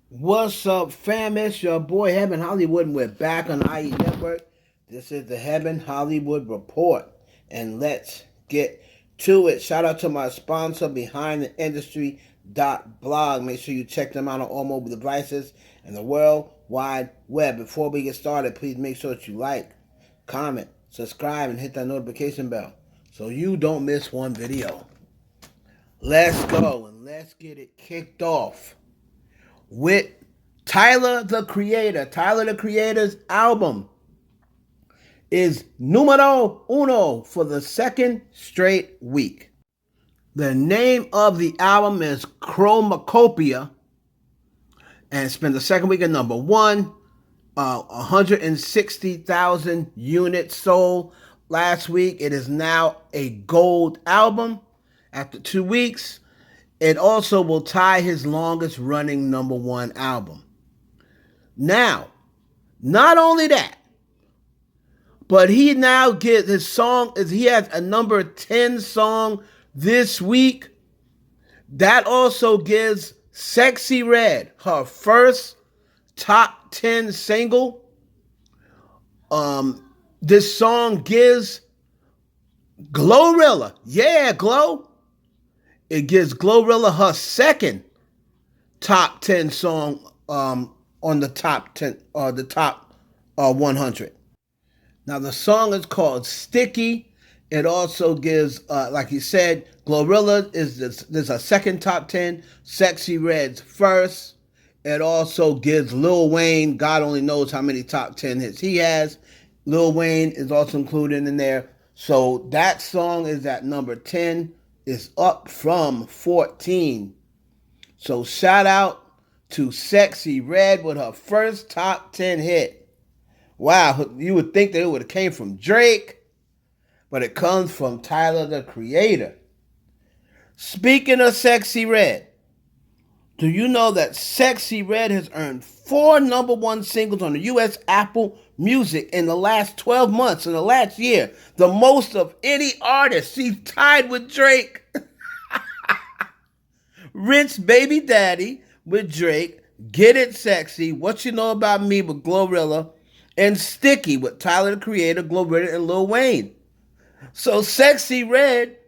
What's up, fam? It's your boy Heaven Hollywood, and we're back on the IE Network. This is the Heaven Hollywood Report, and let's get to it. Shout out to my sponsor, BehindTheIndustry.blog. Make sure you check them out on all mobile devices and the World Wide Web. Before we get started, please make sure that you like, comment, subscribe, and hit that notification bell so you don't miss one video. Let's go, and let's get it kicked off with Tyler, the Creator. Tyler, the Creator's album is numero uno for the second straight week. The name of the album is Chromacopia, and it's been the second week at number one. 160,000 units sold last week. It is now a gold album after 2 weeks. It also will tie his longest running number one album. Now, not only that, but he now gets his song, he has a number 10 song this week. That also gives Sexyy Red her first top 10 single. This song gives Glorilla, Glow. It gives Glorilla her second top 10 song on the top 10 the top 100. Now the song is called Sticky. It also gives, like he said, Glorilla is a second top 10. Sexyy Red's first. It also gives Lil Wayne, God only knows how many top 10 hits he has. Lil Wayne is also included in there. So that song is at number 10. Is up from 14. So shout out to Sexyy Red with her first top 10 hit. Wow, you would think that it would have came from Drake, but it comes from Tyler, the Creator. Speaking of Sexyy Red, do you know that Sexyy Red has earned 4 number one singles on the U.S. Apple Music in the last 12 months, in the last year? The most of any artist. She's tied with Drake. Rich Baby Daddy with Drake. Get It Sexy. What You Know About Me with Glorilla. And Sticky with Tyler, the Creator, Glorilla, and Lil Wayne. So Sexyy Red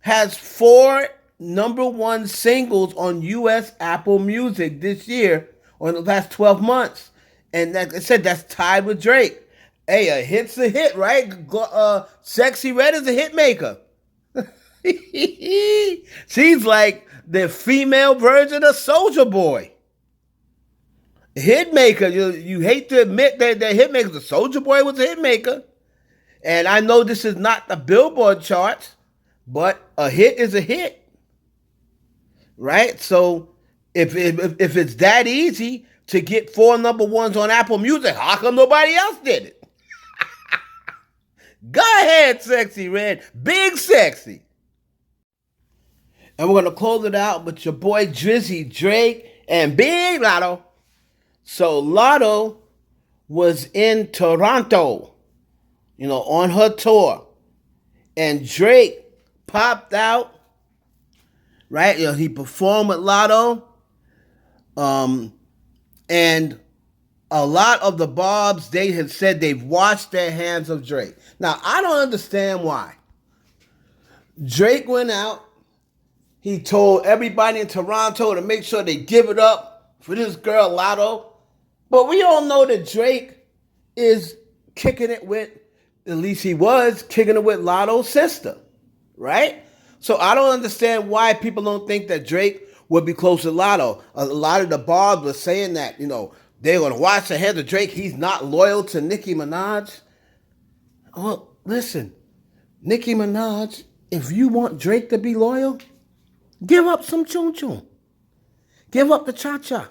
has 4 number one singles on U.S. Apple Music this year, or in the last 12 months. And like I said, that's tied with Drake. Hey, a hit's a hit, right? Sexyy Red is a hit maker. She's like the female version of Soulja Boy. Hit maker. You hate to admit that the hit maker, the Soulja Boy was a hit maker. And I know this is not the Billboard charts, but a hit is a hit. Right? So if it's that easy to get 4 number ones on Apple Music, how come nobody else did it? Go ahead, Sexyy Red. Big sexy. And we're going to close it out with your boy Drizzy Drake and Big Latto. So Latto was in Toronto, on her tour. And Drake popped out. Right? He performed with Latto. And a lot of the Barbz, they had said they've washed their hands of Drake. Now, I don't understand why. Drake went out. He told everybody in Toronto to make sure they give it up for this girl, Latto. But we all know that Drake is kicking it with, at least he was, kicking it with Latto's sister. Right? So I don't understand why people don't think that Drake would be close to Latto. A lot of the Barbz were saying that, they're going to wash their hands of Drake. He's not loyal to Nicki Minaj. Well, listen, Nicki Minaj, if you want Drake to be loyal, give up some chun chun. Give up the cha-cha.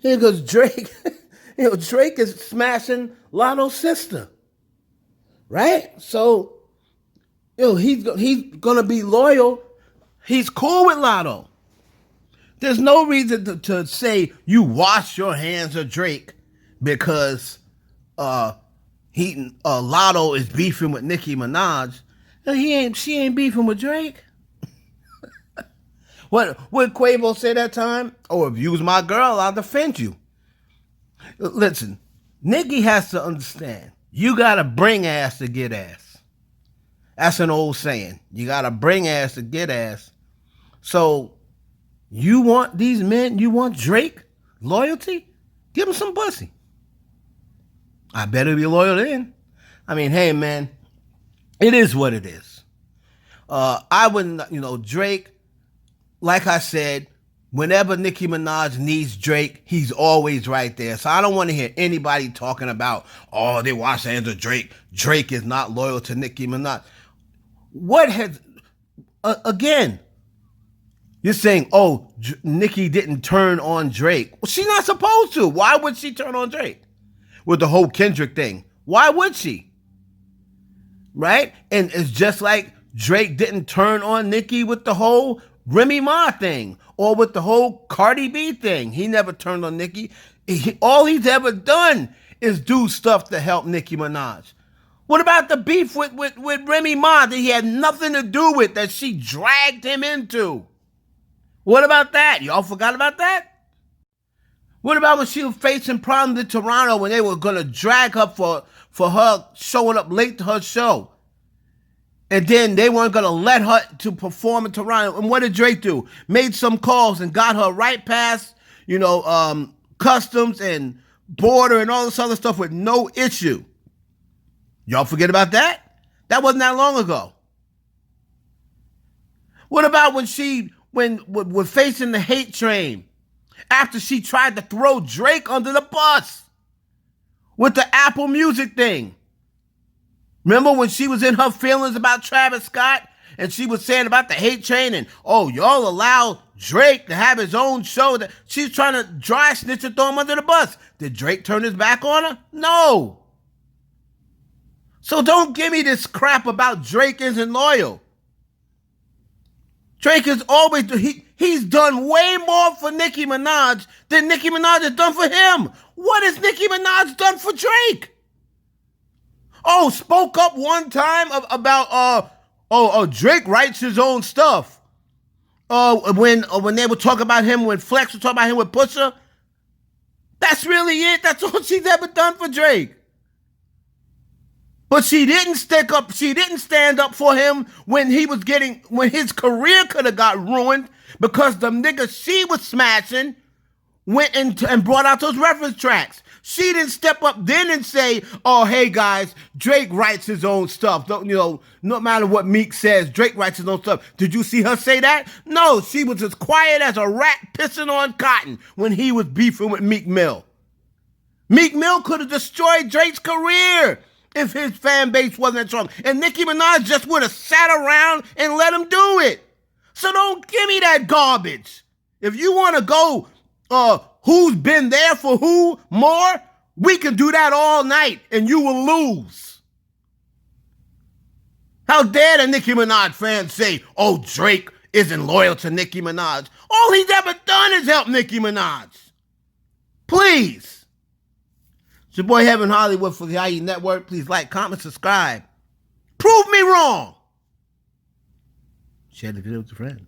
Because Drake, Drake is smashing Latto's sister. Right? So, he's going to be loyal. He's cool with Latto. There's no reason to say you wash your hands of Drake because Latto is beefing with Nicki Minaj. She ain't beefing with Drake. What Quavo say that time? Oh, if you was my girl, I'll defend you. Listen, Nicki has to understand. You gotta bring ass to get ass. That's an old saying. You gotta bring ass to get ass. So, you want these men, you want Drake loyalty? Give him some pussy. I better be loyal then. I mean, hey man, it is what it is. I wouldn't, Drake, like I said, whenever Nicki Minaj needs Drake, he's always right there. So I don't want to hear anybody talking about, oh, they wash hands of Drake. Drake is not loyal to Nicki Minaj. Again, you're saying, oh, Nicki didn't turn on Drake. Well, she's not supposed to. Why would she turn on Drake? With the whole Kendrick thing. Why would she? Right? And it's just like Drake didn't turn on Nicki with the whole Remy Ma thing or with the whole Cardi B thing. He never turned on Nicki. All he's ever done is do stuff to help Nicki Minaj. What about the beef with Remy Ma that he had nothing to do with, that she dragged him into? What about that? Y'all forgot about that? What about when she was facing problems in Toronto when they were going to drag her for her showing up late to her show? And then they weren't going to let her to perform in Toronto. And what did Drake do? Made some calls and got her right past, customs and border and all this other stuff with no issue. Y'all forget about that? That wasn't that long ago. What about when we're facing the hate train after she tried to throw Drake under the bus with the Apple Music thing? Remember when she was in her feelings about Travis Scott and she was saying about the hate train and, oh, y'all allow Drake to have his own show? That she's trying to dry snitch and throw him under the bus. Did Drake turn his back on her? No. So don't give me this crap about Drake isn't loyal. Drake is always, he's done way more for Nicki Minaj than Nicki Minaj has done for him. What has Nicki Minaj done for Drake? Oh, spoke up one time about, Drake writes his own stuff. When they would talk about him, when Flex would talk about him with Pusha. That's really it. That's all she's ever done for Drake. But she didn't stand up for him when his career could have got ruined because the nigga she was smashing went and brought out those reference tracks. She didn't step up then and say, oh, hey guys, Drake writes his own stuff. No matter what Meek says, Drake writes his own stuff. Did you see her say that? No, she was as quiet as a rat pissing on cotton when he was beefing with Meek Mill. Meek Mill could have destroyed Drake's career if his fan base wasn't strong. And Nicki Minaj just would have sat around and let him do it. So don't give me that garbage. If you want to go, who's been there for who more, we can do that all night and you will lose. How dare the Nicki Minaj fans say, oh, Drake isn't loyal to Nicki Minaj. All he's ever done is help Nicki Minaj. Please. It's your boy Heaven Hollywood for the IE Network. Please like, comment, subscribe. Prove me wrong. Share the video with your friends.